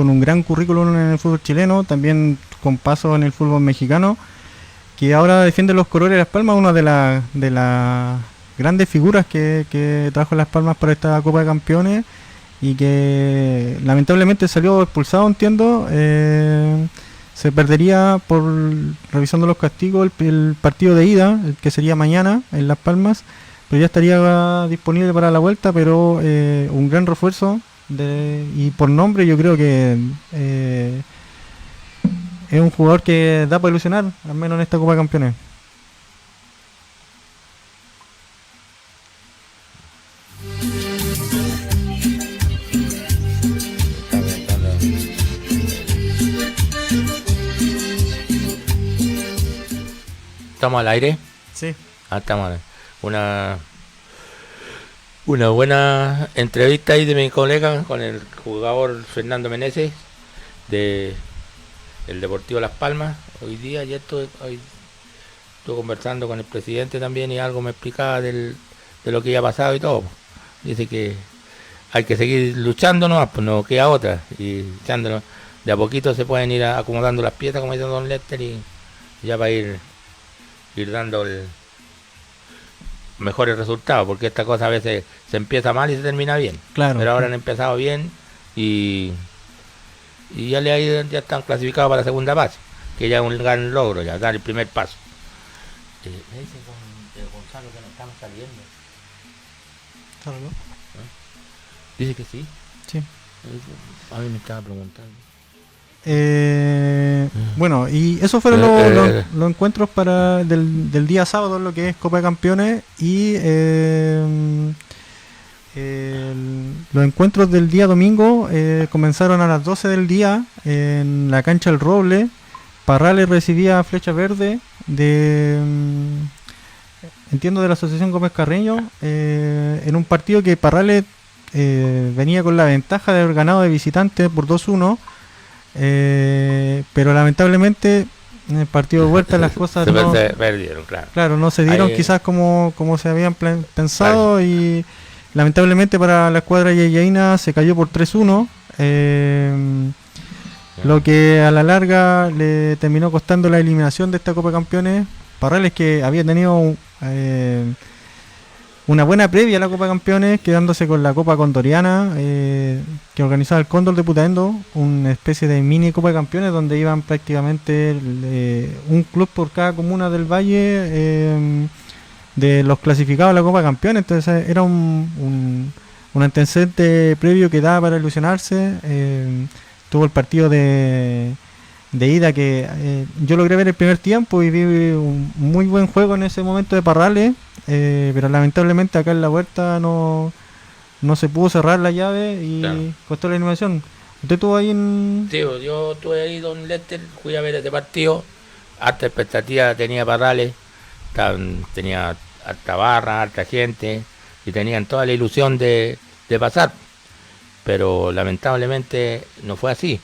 con un gran currículum en el fútbol chileno, también con paso en el fútbol mexicano, que ahora defiende los colores de Las Palmas, una de las grandes figuras que trajo Las Palmas para esta Copa de Campeones y que lamentablemente salió expulsado, entiendo. Se perdería, por revisando los castigos, el partido de ida, el que sería mañana en Las Palmas, pero ya estaría disponible para la vuelta, pero un gran refuerzo y por nombre yo creo que es un jugador que da para ilusionar, al menos en esta Copa de Campeones. ¿Estamos al aire? Sí. Estamos al aire. Una buena entrevista ahí de mi colega con el jugador Fernando Meneses de el Deportivo Las Palmas. Hoy estuve conversando con el presidente también y algo me explicaba de lo que ya ha pasado y todo. Dice que hay que seguir luchando nomás, pues no queda otra. Y echándolo, de a poquito se pueden ir acomodando las piezas, como dice Don Lester, y ya va a ir dando mejores resultados, porque esta cosa a veces se empieza mal y se termina bien. Claro. Pero ahora han empezado bien y ya ya están clasificados para la segunda fase, que ya es un gran logro, ya dar el primer paso. Me dice Gonzalo que no estamos saliendo. Dice que sí. Sí. A mí me estaba preguntando. Bueno, y esos fueron los encuentros del día sábado, lo que es Copa de Campeones, y los encuentros del día domingo comenzaron a las 12 del día en la cancha El Roble. Parrales recibía Flecha Verde entiendo de la Asociación Gómez Carreño, en un partido que Parrales venía con la ventaja de haber ganado de visitante por 2-1. Pero lamentablemente en el partido de vuelta las cosas se perdieron, claro, no se dieron quizás como se habían pensado, claro. Y lamentablemente para la escuadra yeyaina se cayó por 3-1, lo que a la larga le terminó costando la eliminación de esta Copa de Campeones. Parrales, que había tenido una buena previa a la Copa de Campeones, quedándose con la Copa Condoriana que organizaba el Cóndor de Putaendo, una especie de mini Copa de Campeones donde iban prácticamente un club por cada comuna del valle de los clasificados a la Copa de Campeones. Entonces era un antecedente previo que daba para ilusionarse. Tuvo el partido de ida que yo logré ver el primer tiempo y vi un muy buen juego en ese momento de Parrales, pero lamentablemente acá en la vuelta no se pudo cerrar la llave y claro, costó la eliminación. ¿Usted estuvo ahí en...? Sí, yo estuve ahí, Don Lester, fui a ver este partido. Harta expectativa tenía Parrales, tenía harta barra, harta gente y tenían toda la ilusión de pasar, pero lamentablemente no fue así.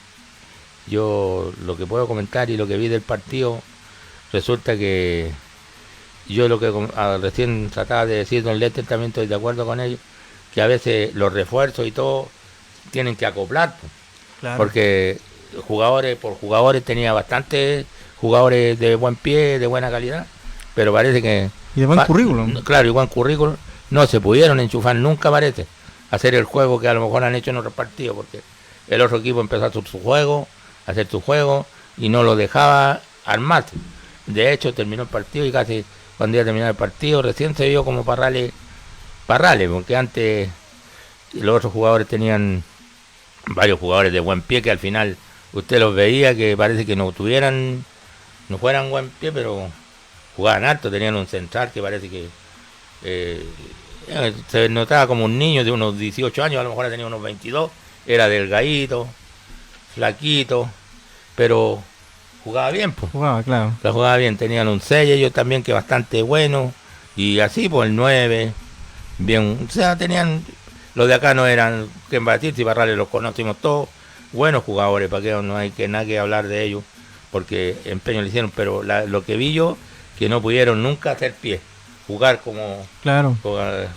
Yo lo que puedo comentar y lo que vi del partido, resulta que yo lo que recién trataba de decir Don Lester, también estoy de acuerdo con ellos, que a veces los refuerzos y todo tienen que acoplar, claro, porque jugadores por jugadores tenía bastantes jugadores de buen pie, de buena calidad, pero parece que... Y de buen currículum. Claro, y buen currículum, no se pudieron enchufar nunca, parece, hacer el juego que a lo mejor han hecho en otros partidos, porque el otro equipo empezó a hacer su juego y no lo dejaba armarse. De hecho, terminó el partido y casi cuando ya terminó el partido recién se vio como Parrales, porque antes los otros jugadores tenían varios jugadores de buen pie que al final usted los veía que parece que no fueran buen pie, pero jugaban alto. Tenían un central que parece que se notaba como un niño de unos 18 años, a lo mejor tenía unos 22, era delgadito, flaquito, pero jugaba bien, pues. Jugaba bien, tenían un 6 ellos también, que bastante bueno, y así, pues el 9, bien, o sea, tenían, los de acá no eran que batir, si Parrales los conocimos todos, buenos jugadores, para que no hay nada que hablar de ellos, porque empeño le hicieron, pero lo que vi yo, que no pudieron nunca hacer pie, jugar como... Claro.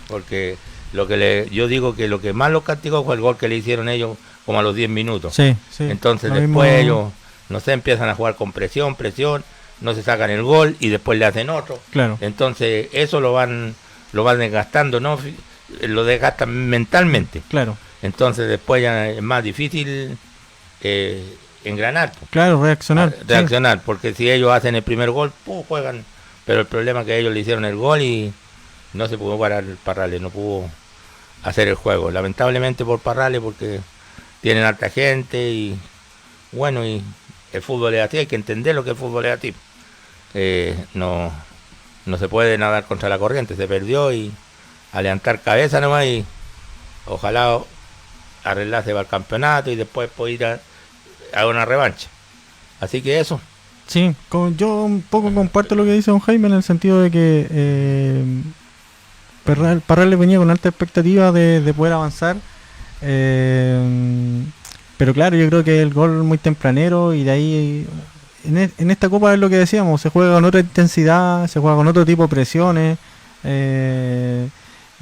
Porque yo digo que lo que más los castigó fue el gol que le hicieron ellos como a los 10 minutos. Sí, sí. Entonces Lo después mismo- ellos, no sé, empiezan a jugar con presión, no se sacan el gol y después le hacen otro. Claro, Entonces eso lo van desgastando, ¿no? Lo desgastan mentalmente. claro. Entonces después ya es más difícil engranar, pues, Claro, reaccionar. Sí, reaccionar, porque si ellos hacen el primer gol, juegan. Pero el problema es que ellos le hicieron el gol y no se pudo parar el Parrales, no pudo hacer el juego. Lamentablemente por Parrales, porque tienen alta gente y bueno, y el fútbol es así, hay que entender lo que el fútbol es así. No, no se puede nadar contra la corriente, se perdió y a levantar cabeza nomás y ojalá arreglarse para el campeonato y después poder ir a una revancha. Así que eso. sí. Yo un poco comparto lo que dice don Jaime en el sentido de que Parral venía con alta expectativa de poder avanzar. Pero claro, yo creo que el gol muy tempranero y de ahí en esta copa es lo que decíamos, se juega con otra intensidad, se juega con otro tipo de presiones.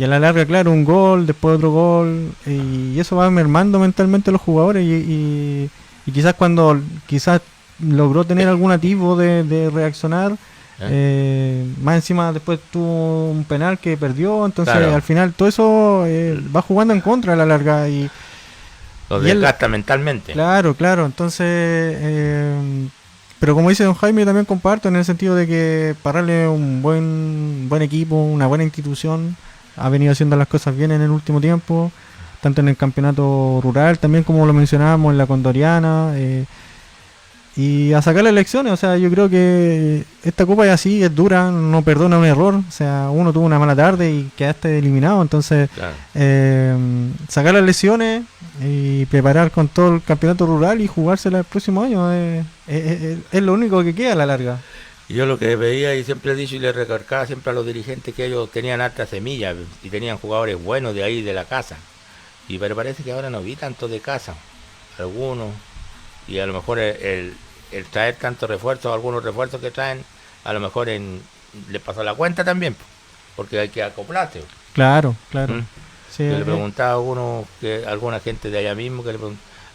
Y a la larga, claro, un gol, después otro gol, y eso va mermando mentalmente a los jugadores y quizás cuando quizás logró tener algún atisbo de reaccionar, más encima después tuvo un penal que perdió, entonces Claro. al final todo eso va jugando en contra a la larga Lo y él- desgasta mentalmente. claro, claro, entonces pero como dice don Jaime, yo también comparto en el sentido de que Parral es un buen equipo, una buena institución, ha venido haciendo las cosas bien en el último tiempo, tanto en el campeonato rural, también como lo mencionábamos en la Condoriana, y a sacar las elecciones. O sea, yo creo que esta copa es así, es dura, no perdona un error, o sea, uno tuvo una mala tarde y quedaste eliminado, entonces Claro. sacar las lesiones y preparar con todo el campeonato rural y jugársela el próximo año es lo único que queda a la larga. Yo lo que veía y siempre he dicho y le recargaba siempre a los dirigentes que ellos tenían alta semilla y tenían jugadores buenos de ahí de la casa. Pero parece que ahora no vi tanto de casa, algunos, y a lo mejor el traer tantos refuerzos, algunos refuerzos que traen, a lo mejor le pasó la cuenta también, porque hay que acoplarse. Claro, claro. ¿Mm? Sí, Yo le preguntaba a alguna gente de allá mismo,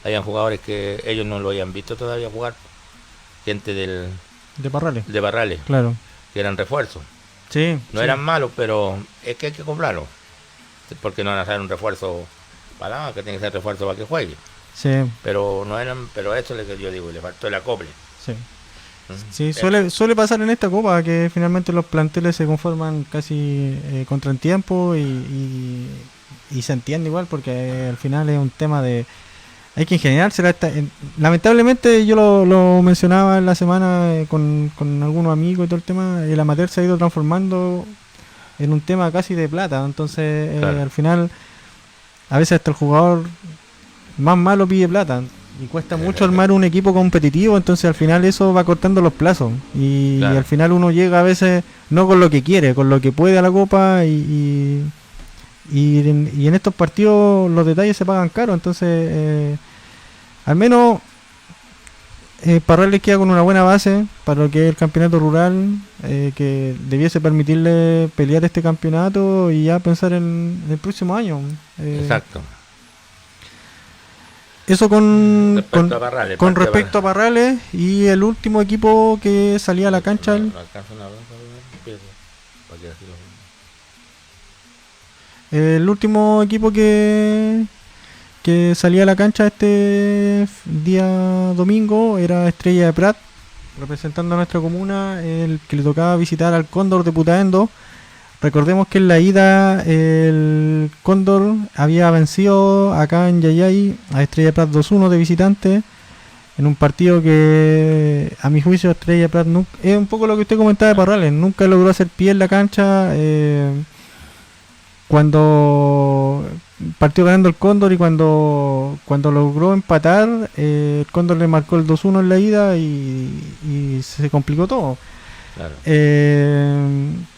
habían jugadores que ellos no lo habían visto todavía jugar, gente de Parrales, de Barrales, claro. que eran refuerzos. Sí, No sí. eran malos, pero es que hay que comprarlo. Porque no van a hacer un refuerzo para nada, que tiene que ser refuerzo para que juegue. Sí, Pero no eran, pero eso es lo que yo digo, le faltó el acople. sí. ¿Mm? Sí, suele pasar en esta copa que finalmente los planteles se conforman casi contra el tiempo y se entiende igual porque al final es un tema de... Hay que ingeniársela. Lamentablemente yo lo mencionaba en la semana con algunos amigos y todo el tema, el amateur se ha ido transformando en un tema casi de plata, entonces Claro. al final a veces hasta el jugador más malo pide plata y cuesta mucho armar un equipo competitivo, entonces al final eso va cortando los plazos y Claro. al final uno llega a veces no con lo que quiere, con lo que puede a la copa y en estos partidos los detalles se pagan caro, entonces al menos Parral les queda con una buena base para lo que es el campeonato rural, que debiese permitirle pelear este campeonato y ya pensar en el próximo año. Exacto. Eso Respecto a Parrales, con parte de respecto a Parrales y el último equipo que salía a la cancha. No alcanzo una bronca, pero para que así El último equipo que salía a la cancha este día domingo era Estrella de Prat, representando a nuestra comuna, el que le tocaba visitar al Cóndor de Putaendo. Recordemos que en la ida el Cóndor había vencido acá en Yayay a Estrella de Prat 2-1 de visitante en un partido que a mi juicio Estrella de Prat es un poco lo que usted comentaba de Parrales, nunca logró hacer pie en la cancha. Cuando partió ganando el Cóndor y cuando logró empatar, el Cóndor le marcó el 2-1 en la ida y se complicó todo. Claro.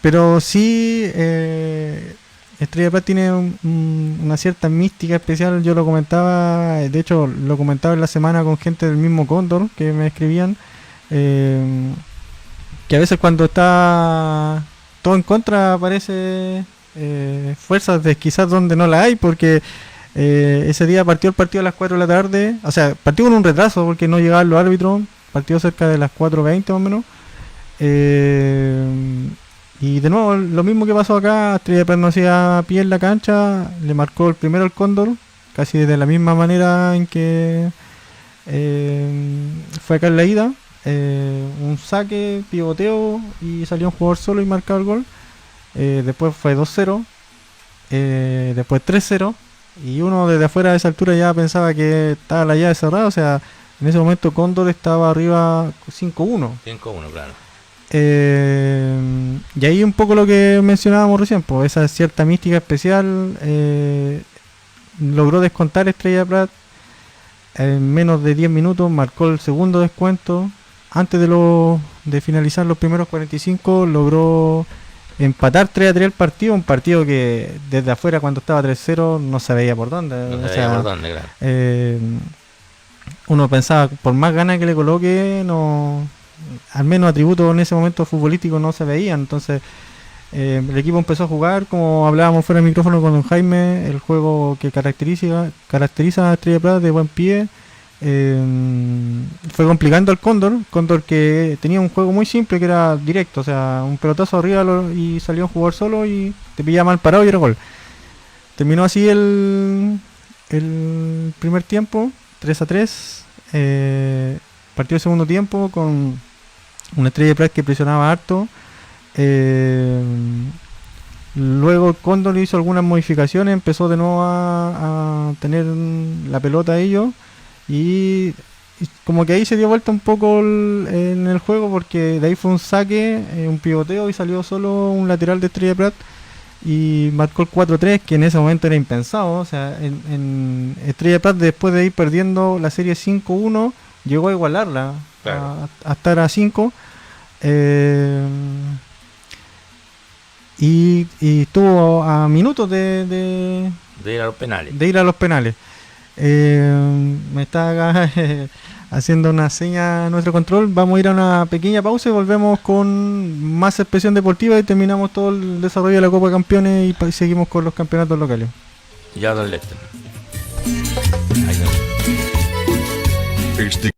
Pero sí, Estrella de Prat tiene una cierta mística especial. Yo lo comentaba, de hecho lo comentaba en la semana con gente del mismo Cóndor que me escribían, que a veces cuando está todo en contra aparece fuerzas de quizás donde no la hay, porque Ese día partió el partido a las 4 de la tarde, o sea, partió con un retraso porque no llegaban los árbitros, partió cerca de las 4:20 más o menos. Eh, y de nuevo, lo mismo que pasó acá, Estrella de Prat no hacía pie en la cancha, le marcó el primero al Cóndor, casi de la misma manera en que fue acá en la ida. Un saque, pivoteo y salió un jugador solo y marcaba el gol. Después fue 2-0, después 3-0. Y uno desde afuera de esa altura ya pensaba que estaba la llave cerrada. O sea, en ese momento Cóndor estaba arriba 5-1. 5-1, claro. Y ahí un poco lo que mencionábamos recién, pues esa cierta mística especial logró descontar Estrella de Prat en menos de 10 minutos, marcó el segundo descuento. Antes de finalizar los primeros 45 logró empatar 3-3 el partido, un partido que desde afuera cuando estaba 3-0 no se veía por dónde. No O sabía por sea, dónde, claro. uno pensaba, por más ganas que le coloque, no, al menos atributos en ese momento futbolístico no se veían. Entonces el equipo empezó a jugar, como hablábamos fuera del micrófono con don Jaime, el juego que caracteriza a Estrella Plata de buen pie. Fue complicando al Cóndor que tenía un juego muy simple que era directo, o sea, un pelotazo arriba y salió un jugador solo y te pillaba mal parado y era gol. Terminó así el primer tiempo, 3-3. Partió el segundo tiempo con una Estrella de Prat que presionaba harto. Eh, Luego Cóndor hizo algunas modificaciones, empezó de nuevo a tener la pelota ellos y, y como que ahí se dio vuelta un poco en el juego porque de ahí fue un saque, un pivoteo y salió solo un lateral de Estrella de Prat y marcó el 4-3 que en ese momento era impensado. O sea, en Estrella de Prat después de ir perdiendo la serie 5-1 llegó a igualarla, Claro. a estar a 5. Eh, y estuvo a minutos De ir a los penales. de ir a los penales. Me está acá haciendo una seña a nuestro control. Vamos a ir a una pequeña pausa y volvemos con más expresión deportiva y terminamos todo el desarrollo de la Copa de Campeones y seguimos con los campeonatos locales. Ya don Lester. Ahí no. Este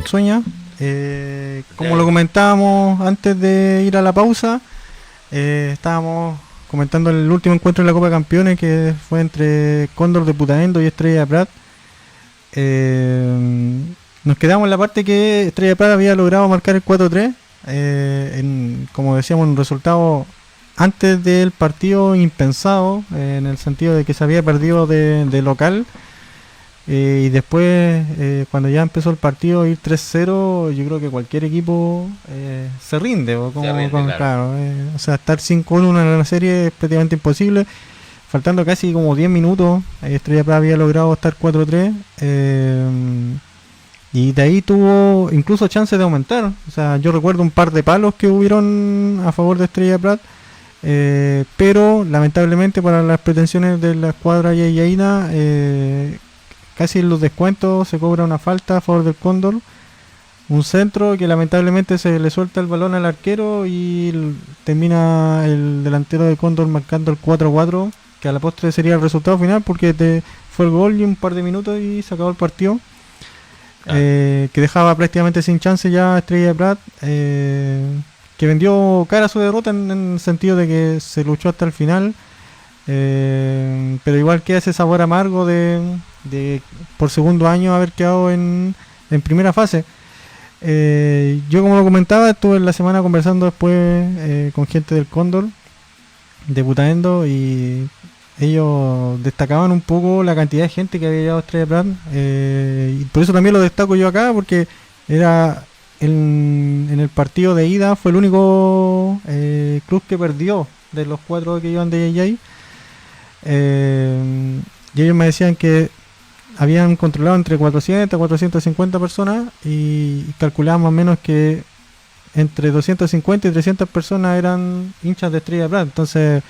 Sueña. Como lo comentábamos antes de ir a la pausa, estábamos comentando el último encuentro de la Copa de Campeones que fue entre Cóndor de Putaendo y Estrella de Prat. Nos quedamos en la parte que Estrella de Prat había logrado marcar el 4-3, como decíamos, un resultado antes del partido impensado, en el sentido de que se había perdido de local. Y después, cuando ya empezó el partido, ir 3-0, yo creo que cualquier equipo se rinde. Claro, o sea, estar 5-1 en la serie es prácticamente imposible. Faltando casi como 10 minutos, Estrella Prat había logrado estar 4-3. Y de ahí tuvo incluso chance de aumentar. O sea, yo recuerdo un par de palos que hubieron a favor de Estrella Prat. Pero lamentablemente para las pretensiones de la escuadra yayaína, casi en los descuentos se cobra una falta a favor del Cóndor, un centro que lamentablemente se le suelta el balón al arquero y termina el delantero de Cóndor marcando el 4-4, que a la postre sería el resultado final porque fue el gol y un par de minutos y se acabó el partido. Que dejaba prácticamente sin chance ya a Estrella de Prat, que vendió cara a su derrota en el sentido de que se luchó hasta el final. Pero igual queda ese sabor amargo de por segundo año haber quedado en primera fase. Yo, como lo comentaba, estuve en la semana conversando después con gente del Cóndor de Putaendo y ellos destacaban un poco la cantidad de gente que había llegado a Estrella Prat, y por eso también lo destaco yo acá, porque era en el partido de ida fue el único club que perdió de los 4 que iban de Yayay. Y ellos me decían que habían controlado entre 400 a 450 personas y calculaban más o menos que entre 250 y 300 personas eran hinchas de Estrella Prat. Entonces,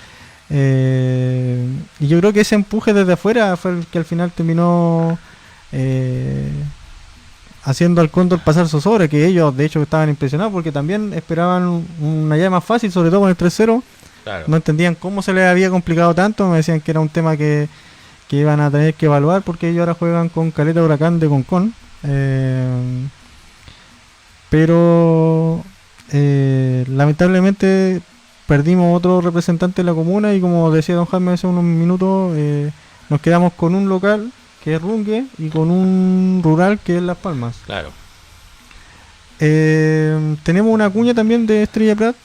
y yo creo que ese empuje desde afuera fue el que al final terminó haciendo al Cóndor pasar zozobra, que ellos de hecho estaban impresionados porque también esperaban una llave más fácil, sobre todo con el 3-0. Claro. No entendían cómo se les había complicado tanto, me decían que era un tema que iban a tener que evaluar porque ellos ahora juegan con Caleta Huracán de Concón. Pero lamentablemente perdimos otro representante de la comuna y, como decía don Jaime hace unos minutos, nos quedamos con un local que es Rungue y con un rural que es Las Palmas. Claro. Tenemos una cuña también de Estrella Prat.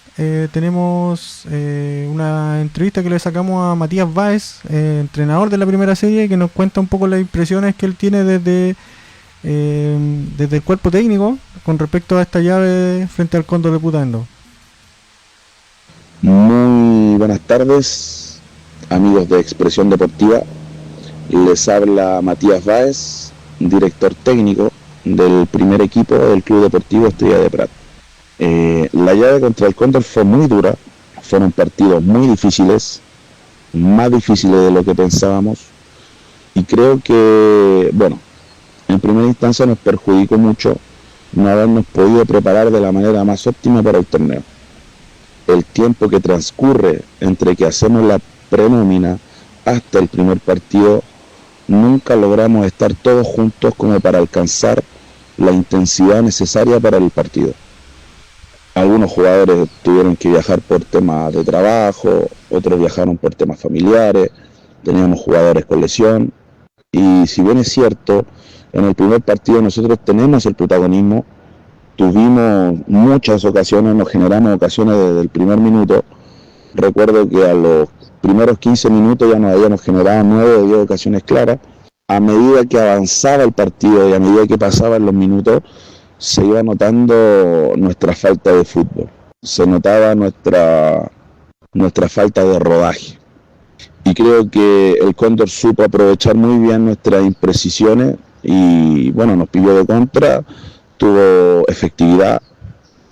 Tenemos una entrevista que le sacamos a Matías Báez, entrenador de la primera serie, que nos cuenta un poco las impresiones que él tiene desde el cuerpo técnico con respecto a esta llave frente al Cóndor de Putaendo. Muy buenas tardes, amigos de Expresión Deportiva. Les habla Matías Báez, director técnico del primer equipo del Club Deportivo Estrella de Prat. La llave contra el Cóndor fue muy dura, fueron partidos muy difíciles, más difíciles de lo que pensábamos, y creo que, bueno, en primera instancia nos perjudicó mucho no habernos podido preparar de la manera más óptima para el torneo. El tiempo que transcurre entre que hacemos la prenómina hasta el primer partido, nunca logramos estar todos juntos como para alcanzar la intensidad necesaria para el partido. Algunos jugadores tuvieron que viajar por temas de trabajo, otros viajaron por temas familiares, teníamos jugadores con lesión, y si bien es cierto, en el primer partido nosotros tenemos el protagonismo, tuvimos muchas ocasiones, nos generamos ocasiones desde el primer minuto. Recuerdo que a los primeros 15 minutos ya nos habíamos generado 9 o 10 ocasiones claras. A medida que avanzaba el partido y a medida que pasaban los minutos, se iba notando nuestra falta de fútbol, se notaba nuestra falta de rodaje, y creo que el Cóndor supo aprovechar muy bien nuestras imprecisiones y, bueno, nos pilló de contra, tuvo efectividad,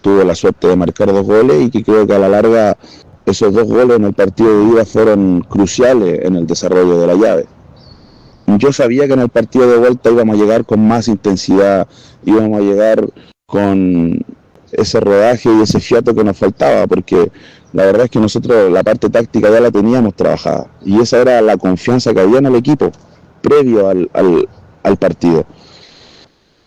tuvo la suerte de marcar 2 goles, y que creo que a la larga esos 2 goles en el partido de ida fueron cruciales en el desarrollo de la llave. Yo sabía que en el partido de vuelta íbamos a llegar con más intensidad, íbamos a llegar con ese rodaje y ese fiato que nos faltaba, porque la verdad es que nosotros la parte táctica ya la teníamos trabajada, y esa era la confianza que había en el equipo previo al partido.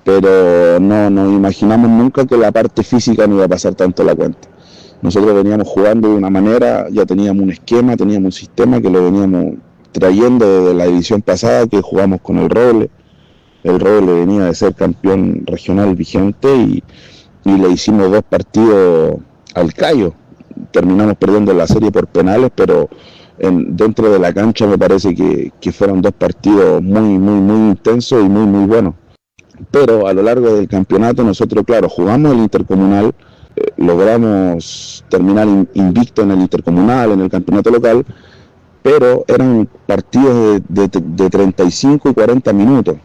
pero no nos imaginamos nunca que la parte física nos iba a pasar tanto la cuenta. Nosotros veníamos jugando de una manera, ya teníamos un esquema, teníamos un sistema que lo veníamos trayendo desde la división pasada, que jugamos con el Roble. El Roble venía de ser campeón regional vigente y le hicimos 2 partidos al callo. Terminamos perdiendo la serie por penales, pero dentro de la cancha me parece que fueron 2 partidos muy intensos y muy buenos. Pero a lo largo del campeonato nosotros, claro, jugamos el intercomunal, logramos terminar invicto en el intercomunal, en el campeonato local, pero eran partidos de 35 y 40 minutos.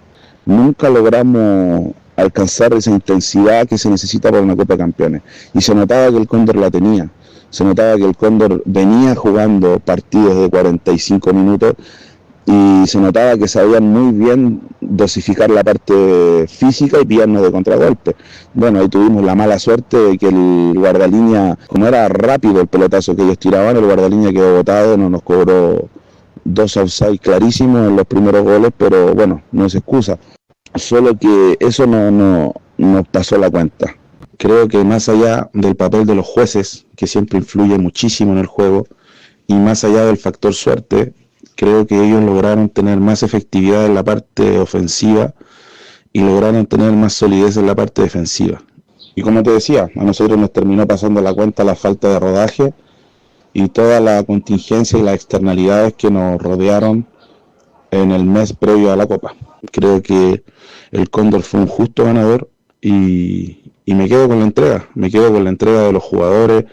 Nunca logramos alcanzar esa intensidad que se necesita para una Copa de Campeones. Y se notaba que el Cóndor la tenía. Se notaba que el Cóndor venía jugando partidos de 45 minutos y se notaba que sabían muy bien dosificar la parte física y pillarnos de contragolpe. Bueno, ahí tuvimos la mala suerte de que el guardalínea, como era rápido el pelotazo que ellos tiraban, el guardalínea quedó botado, no nos cobró 2 offside clarísimos en los primeros goles, pero bueno, no es excusa. Solo que eso no nos pasó la cuenta. Creo que más allá del papel de los jueces, que siempre influye muchísimo en el juego, y más allá del factor suerte, creo que ellos lograron tener más efectividad en la parte ofensiva y lograron tener más solidez en la parte defensiva. Y como te decía, a nosotros nos terminó pasando la cuenta la falta de rodaje y toda la contingencia y las externalidades que nos rodearon en el mes previo a la Copa. Creo que el Cóndor fue un justo ganador y me quedo con la entrega de los jugadores.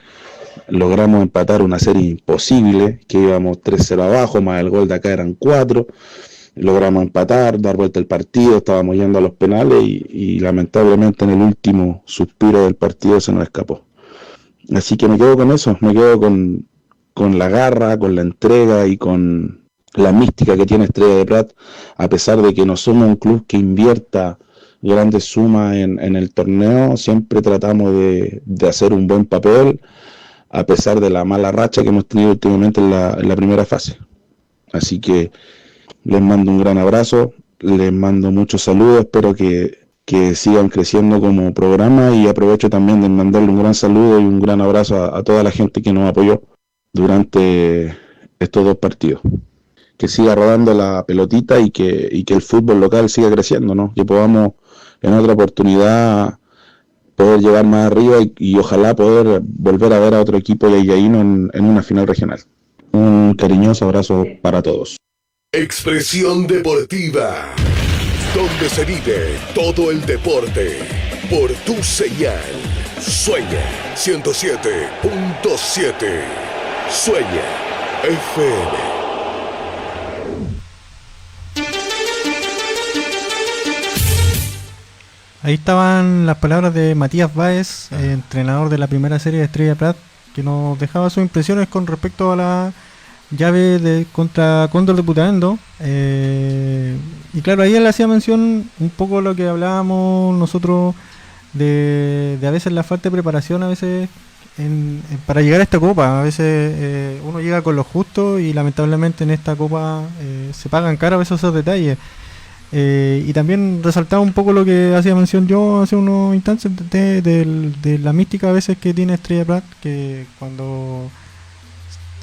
Logramos empatar una serie imposible, que íbamos 3-0 abajo, más el gol de acá eran 4. Logramos empatar, dar vuelta el partido, estábamos yendo a los penales y lamentablemente en el último suspiro del partido se nos escapó. Así que me quedo con eso, me quedo con la garra, con la entrega y con la mística que tiene Estrella de Prat, a pesar de que no somos un club que invierta grandes sumas en el torneo, siempre tratamos de hacer un buen papel, a pesar de la mala racha que hemos tenido últimamente en la primera fase. Así que les mando un gran abrazo, les mando muchos saludos, espero que sigan creciendo como programa y aprovecho también de mandarle un gran saludo y un gran abrazo a toda la gente que nos apoyó durante estos 2 partidos. Que siga rodando la pelotita y que el fútbol local siga creciendo, ¿no? Que podamos en otra oportunidad poder llegar más arriba y ojalá poder volver a ver a otro equipo de Yaíno en una final regional. Un cariñoso abrazo para todos. Expresión Deportiva, donde se vive todo el deporte, por tu señal. Sueña 107.7. Sueña FM. Ahí estaban las palabras de Matías Báez, entrenador de la primera serie de Estrella Prat, que nos dejaba sus impresiones con respecto a la llave contra Cóndor de Putaendo. Y claro, ahí él hacía mención un poco lo que hablábamos nosotros de a veces la falta de preparación, a veces para llegar a esta copa. A veces uno llega con lo justo y lamentablemente en esta copa se pagan caro a veces esos detalles. Y también resaltaba un poco lo que hacía mención yo hace unos instantes de la mística a veces que tiene Estrella Prat, que cuando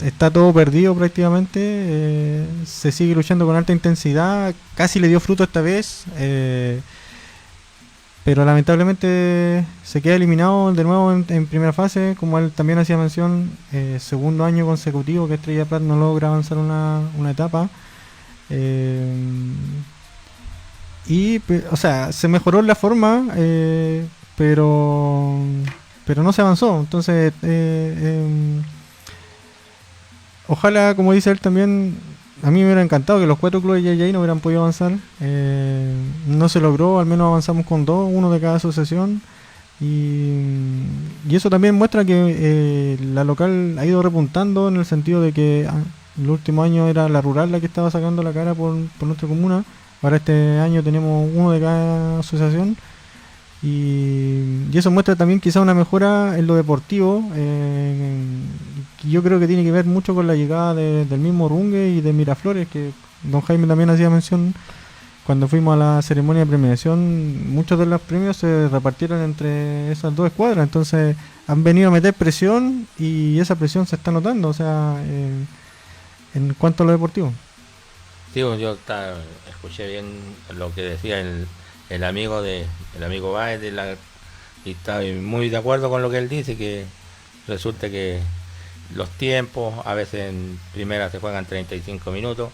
está todo perdido prácticamente se sigue luchando con alta intensidad. Casi le dio fruto esta vez, pero lamentablemente se queda eliminado de nuevo en primera fase, como él también hacía mención. Segundo año consecutivo que Estrella Prat no logra avanzar una etapa. Y, o sea, se mejoró la forma, pero no se avanzó. Entonces, ojalá, como dice él también, a mí me hubiera encantado que los 4 clubes de Yayaí no hubieran podido avanzar. No se logró, al menos avanzamos con 2, uno de cada asociación. Y eso también muestra que la local ha ido repuntando, en el sentido de que el último año era la rural la que estaba sacando la cara por nuestra comuna. Ahora este año tenemos uno de cada asociación y eso muestra también quizá una mejora en lo deportivo, que yo creo que tiene que ver mucho con la llegada del mismo Rungue y de Miraflores, que don Jaime también hacía mención cuando fuimos a la ceremonia de premiación, muchos de los premios se repartieron entre esas dos escuadras, entonces han venido a meter presión y esa presión se está notando, o sea, en cuanto a lo deportivo. Sí, escuché bien lo que decía el amigo Báez y estaba muy de acuerdo con lo que él dice, que resulta que los tiempos, a veces en primera se juegan 35 minutos,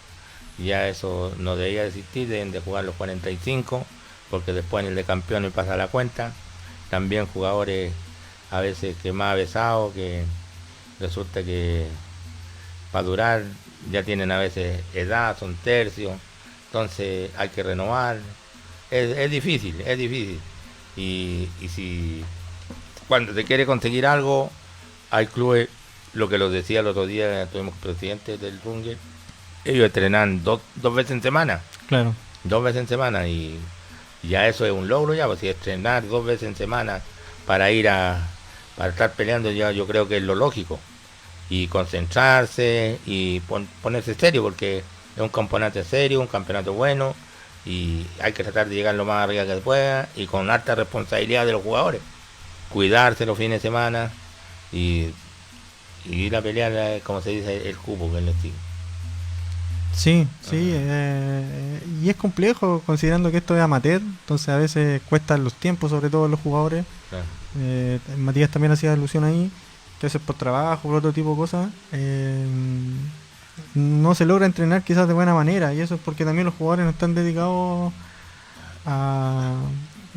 ya eso no debía existir, deben de jugar los 45, porque después en el de campeones pasa la cuenta. También jugadores a veces que más avesados, que resulta que para durar ya tienen a veces edad, son tercios, entonces hay que renovar. Es difícil, es difícil. Y si cuando se quiere conseguir algo, hay clubes, lo que los decía el otro día, tuvimos presidente del Runge, ellos entrenan dos veces en semana. Claro. 2 veces en semana y ya eso es un logro ya, pues si entrenar 2 veces en semana para para estar peleando, ya yo creo que es lo lógico. Y concentrarse y ponerse serio, porque es un campeonato serio, un campeonato bueno, y hay que tratar de llegar lo más arriba que se pueda y con alta responsabilidad de los jugadores. Cuidarse los fines de semana y ir a pelear, como se dice, el cupo que les digo. Sí, sí, y es complejo considerando que esto es amateur, entonces a veces cuestan los tiempos, sobre todo los jugadores. Claro. Matías también hacía alusión ahí, que a veces por trabajo, por otro tipo de cosas, no se logra entrenar quizás de buena manera, y eso es porque también los jugadores no están dedicados a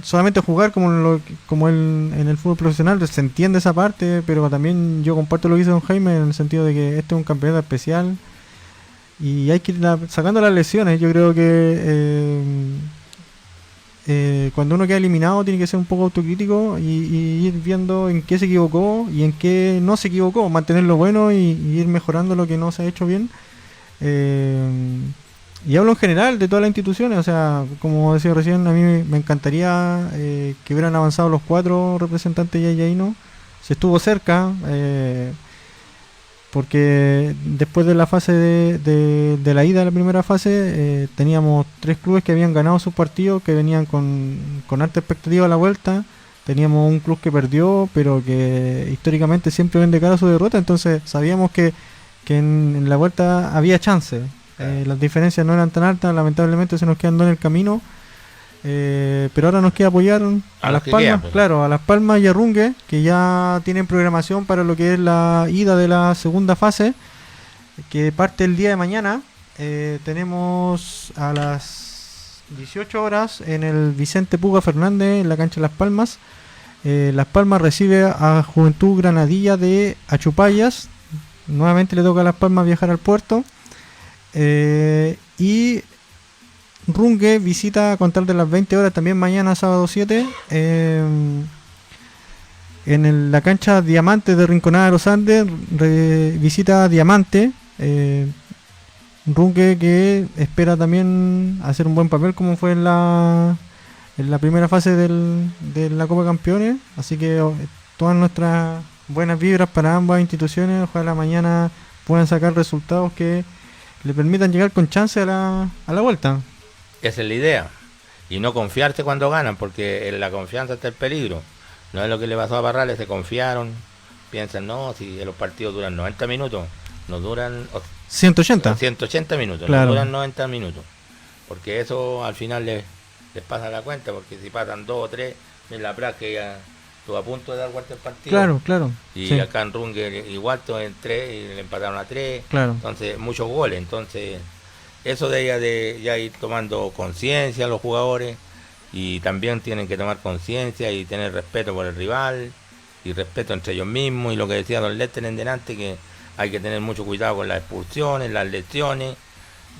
solamente jugar como en el fútbol profesional. Se entiende esa parte, pero también yo comparto lo que dice don Jaime en el sentido de que este es un campeonato especial y hay que ir sacando las lesiones. Yo creo que cuando uno queda eliminado tiene que ser un poco autocrítico y ir viendo en qué se equivocó y en qué no se equivocó, mantener lo bueno y ir mejorando lo que no se ha hecho bien. Y hablo en general de todas las instituciones, o sea, como decía recién, a mí me encantaría que hubieran avanzado los 4 representantes yayaínos. Se estuvo cerca, porque después de la fase de la ida de la primera fase, teníamos 3 clubes que habían ganado sus partidos, que venían con alta expectativa a la vuelta. Teníamos un club que perdió, pero que históricamente siempre ven de cara a su derrota, entonces sabíamos que en la vuelta había chance. Las diferencias no eran tan altas, lamentablemente se nos quedan en el camino, pero ahora nos queda apoyar a Las Palmas, claro, a Las Palmas y a Runge, que ya tienen programación para lo que es la ida de la segunda fase, que parte el día de mañana. Tenemos a las 18 horas en el Vicente Puga Fernández, en la cancha de Las Palmas. Las Palmas recibe a Juventud Granadilla de Achupayas. Nuevamente le toca a Las Palmas viajar al puerto. Y Runge visita a contar de las 20 horas también mañana sábado 7 en la cancha Diamante de Rinconada de los Andes. Visita Diamante, Runge, que espera también hacer un buen papel como fue en la primera fase de la Copa Campeones, así que todas nuestras buenas vibras para ambas instituciones. Ojalá mañana puedan sacar resultados que le permitan llegar con chance a la vuelta. Esa es la idea. Y no confiarse cuando ganan, porque en la confianza está el peligro. No es lo que le pasó a Parrales, se confiaron. Piensan, no, si los partidos duran 90 minutos, no duran 180 minutos, claro. No duran 90 minutos. Porque eso al final les pasa la cuenta, porque si pasan 2 o 3, en la práctica ya estuvo a punto de dar vuelta el partido. Claro. Y sí. acá en Runge igual, en 3 y le empataron a 3. Claro. Entonces, muchos goles. Entonces, eso de ya ir tomando conciencia los jugadores, y también tienen que tomar conciencia y tener respeto por el rival y respeto entre ellos mismos. Y lo que decía don Lester en delante, que hay que tener mucho cuidado con las expulsiones, las lesiones,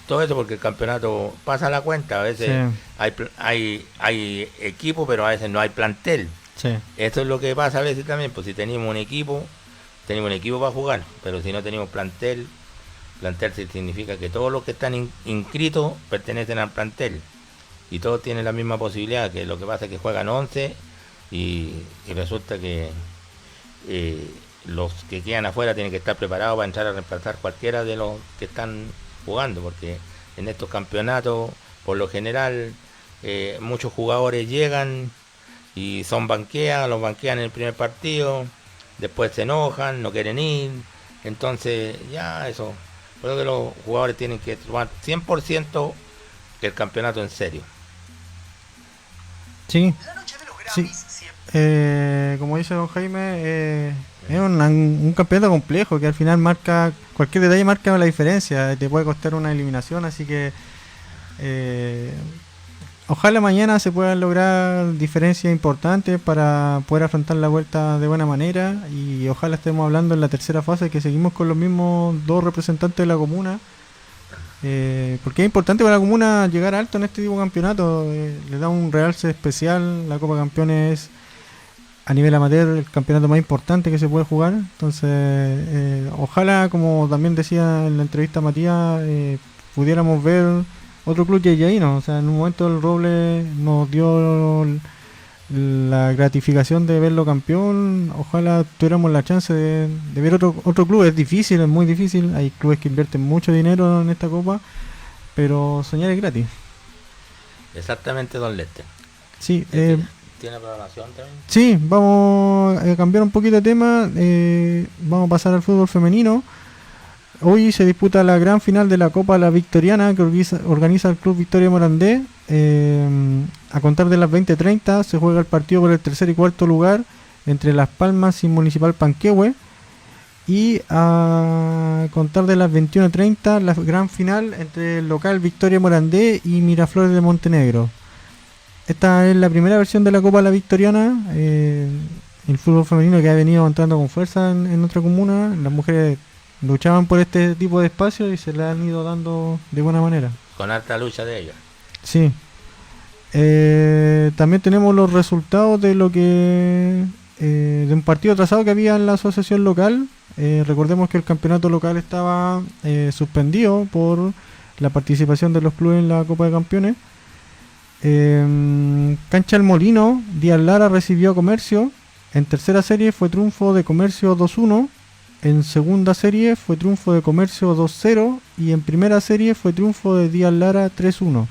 todo eso, porque el campeonato pasa la cuenta. A veces sí. hay equipo, pero a veces no hay plantel. Sí. Esto es lo que pasa a veces también, pues si tenemos un equipo para jugar, pero si no tenemos plantel significa que todos los que están inscritos pertenecen al plantel y todos tienen la misma posibilidad, que lo que pasa es que juegan 11 y resulta que los que quedan afuera tienen que estar preparados para entrar a reemplazar cualquiera de los que están jugando, porque en estos campeonatos por lo general muchos jugadores llegan y los banquean en el primer partido, después se enojan, no quieren ir, entonces ya eso. Por eso que los jugadores tienen que tomar 100% el campeonato en serio. Sí, sí. Como dice don Jaime, es un campeonato complejo que al final marca, cualquier detalle marca la diferencia, te puede costar una eliminación, así que ojalá mañana se puedan lograr diferencias importantes para poder afrontar la vuelta de buena manera, y ojalá estemos hablando en la tercera fase que seguimos con los mismos dos representantes de la comuna, porque es importante para la comuna llegar alto en este tipo de campeonato, le da un realce especial. La Copa Campeones a nivel amateur el campeonato más importante que se puede jugar, entonces ojalá, como también decía en la entrevista Matías, pudiéramos ver otro club yayayino. O sea, en un momento el Roble nos dio la gratificación de verlo campeón, ojalá tuviéramos la chance de ver otro club. Es difícil, es muy difícil, hay clubes que invierten mucho dinero en esta copa, pero soñar es gratis. Exactamente, don Lester. Sí, ¿Tiene programación también? Sí, vamos a cambiar un poquito de tema, vamos a pasar al fútbol femenino. Hoy se disputa la gran final de la Copa La Victoriana que organiza el Club Victoria Morandé. A contar de las 20:30 se juega el partido por el tercer y cuarto lugar entre Las Palmas y Municipal Panquehue. Y a contar de las 21:30 la gran final entre el local Victoria Morandé y Miraflores de Montenegro. Esta es la primera versión de la Copa La Victoriana, el fútbol femenino que ha venido entrando con fuerza en nuestra comuna. Las mujeres luchaban por este tipo de espacios y se le han ido dando de buena manera. Con harta lucha de ellos. Sí. También tenemos los resultados de lo que de un partido atrasado que había en la asociación local. Recordemos que el campeonato local estaba suspendido por la participación de los clubes en la Copa de Campeones. Cancha El Molino, Díaz Lara recibió a Comercio. En tercera serie fue triunfo de Comercio 2-1. En segunda serie fue triunfo de Comercio 2-0. Y en primera serie fue triunfo de Díaz Lara 3-1.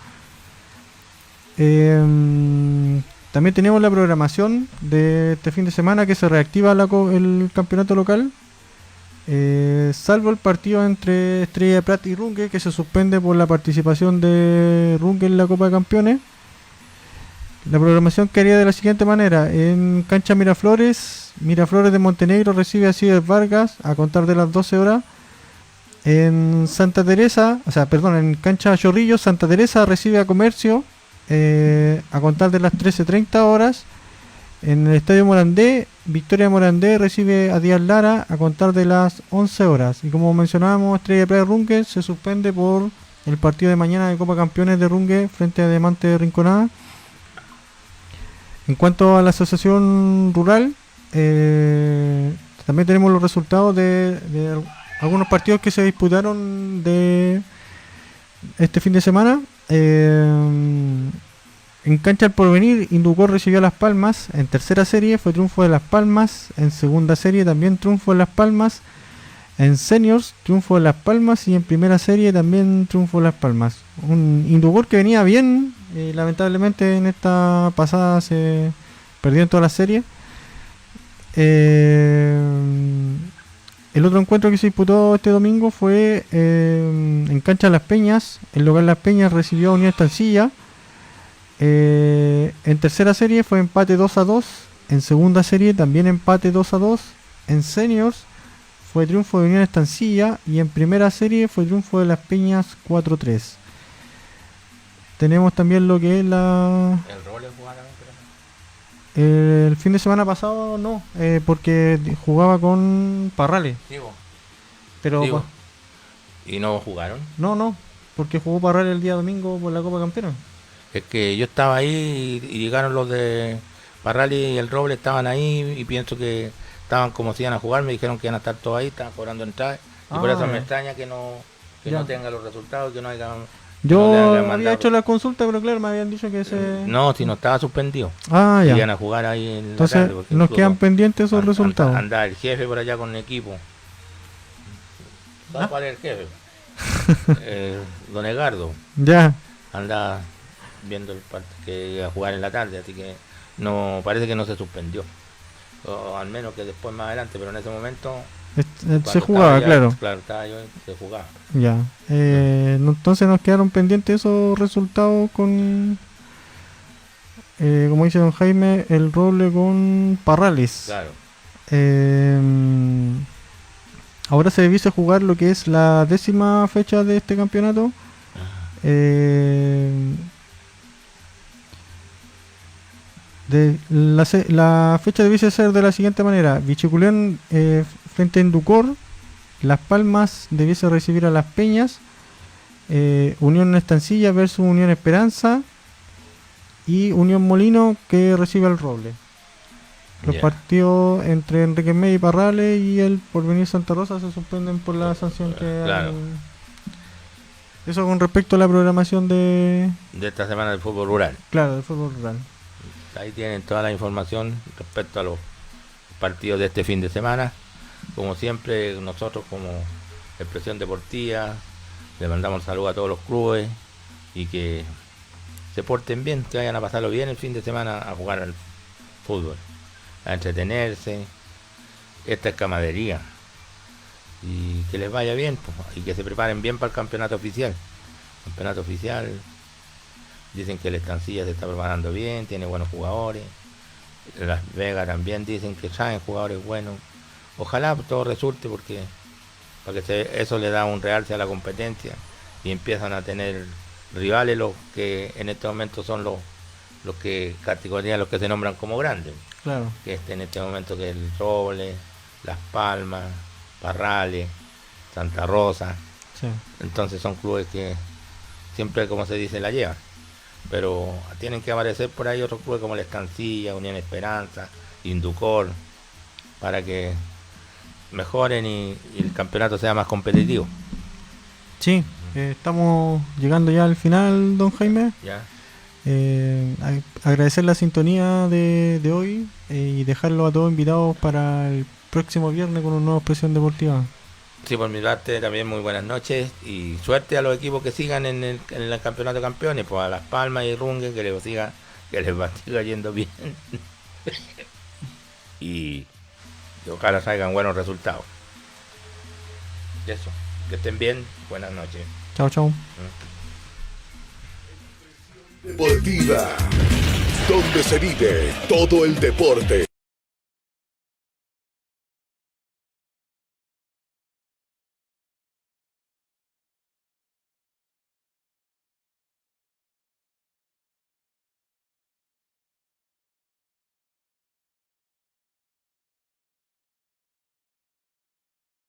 También tenemos la programación de este fin de semana que se reactiva el campeonato local, salvo el partido entre Estrella de Prat y Rungue, que se suspende por la participación de Rungue en la Copa de Campeones. La programación quedaría de la siguiente manera: en cancha Miraflores de Montenegro recibe a Ciudad Vargas a contar de las 12 horas. En en cancha Chorrillos, Santa Teresa recibe a Comercio a contar de las 13:30 horas. En el Estadio Morandé, Victoria Morandé recibe a Díaz Lara a contar de las 11 horas. Y como mencionábamos, Estrella de Playa Rungue se suspende por el partido de mañana de Copa Campeones de Rungue frente a Diamante de Rinconada. En cuanto a la asociación rural, también tenemos los resultados de algunos partidos que se disputaron de este fin de semana. En cancha El Porvenir, Inducor recibió a Las Palmas. En tercera serie fue triunfo de Las Palmas. En segunda serie también triunfo de Las Palmas. En seniors triunfo de Las Palmas. Y en primera serie también triunfo de Las Palmas. Un Inducor que venía bien, lamentablemente en esta pasada se perdió en toda la serie. El otro encuentro que se disputó este domingo fue en cancha Las Peñas. El local Las Peñas recibió a Unión Estancilla. En tercera serie fue empate 2-2. En segunda serie también empate 2-2. En seniors fue triunfo de Unión Estancilla. Y en primera serie fue triunfo de Las Peñas 4-3. Tenemos también lo que es la... El fin de semana pasado no, porque jugaba con Parrales. Pero ¿Y no jugaron? No, porque jugó Parrales el día domingo por la Copa Campeones. Es que yo estaba ahí y llegaron los de Parrales y el Roble, estaban ahí y pienso que estaban como si iban a jugar, me dijeron que iban a estar todos ahí, estaban cobrando entradas y por eso me extraña que no tengan los resultados, que no hayan... Yo había hecho la consulta, pero claro, me habían dicho que se... No, si no estaba suspendido. Ya. Iban a jugar ahí en entonces, la tarde. nos quedan pendientes esos resultados. Anda el jefe por allá con el equipo. ¿Sabes cuál es el jefe? Don Edgardo. Ya. anda viendo el partido que iba a jugar en la tarde, así que no parece que no se suspendió. O al menos que después más adelante, pero en ese momento Se jugaba, claro. Claro, estaba yo, se jugaba. Ya. Entonces nos quedaron pendientes esos resultados con, como dice don Jaime, el Roble con Parrales. Claro. Ahora se debiese jugar lo que es la 10ª fecha de este campeonato. La fecha debiese ser de la siguiente manera: Bichiculeón frente a Inducor, Las Palmas debiese recibir a Las Peñas, Unión Estancilla versus Unión Esperanza y Unión Molino que recibe al Roble. Los partidos entre Enrique May y Parrales y el Porvenir Santa Rosa se suspenden por la sanción que claro. Eso con respecto a la programación de esta semana del fútbol rural. Claro, del fútbol rural. Ahí tienen toda la información respecto a los partidos de este fin de semana. Como siempre, nosotros como Expresión Deportiva le mandamos saludos a todos los clubes y que se porten bien, que vayan a pasarlo bien el fin de semana a jugar al fútbol, a entretenerse. Esta es camaradería y que les vaya bien, pues, y que se preparen bien para el campeonato oficial. Dicen que el Estancilla se está preparando bien, tiene buenos jugadores. Las Vegas también dicen que traen jugadores buenos. Ojalá todo resulte porque eso le da un realce a la competencia y empiezan a tener rivales los que en este momento son los que categorías los que se nombran como grandes. Claro. Que en este momento que el Roble, Las Palmas, Parrales, Santa Rosa. Sí. Entonces son clubes que siempre, como se dice, la llevan. Pero tienen que aparecer por ahí otros clubes como la Estancilla, Unión Esperanza, Inducor, para que mejoren y el campeonato sea más competitivo. Sí, estamos llegando ya al final, don Jaime. ¿Ya? Agradecer la sintonía de hoy y dejarlo a todos invitados para el próximo viernes con una nueva Expresión Deportiva. Sí, por mi parte también muy buenas noches y suerte a los equipos que sigan en el campeonato de campeones, pues a Las Palmas y Rungue que les va yendo bien y ojalá salgan buenos resultados. Eso, que estén bien, buenas noches. Chao, chao. Deportiva, donde se vive todo el deporte.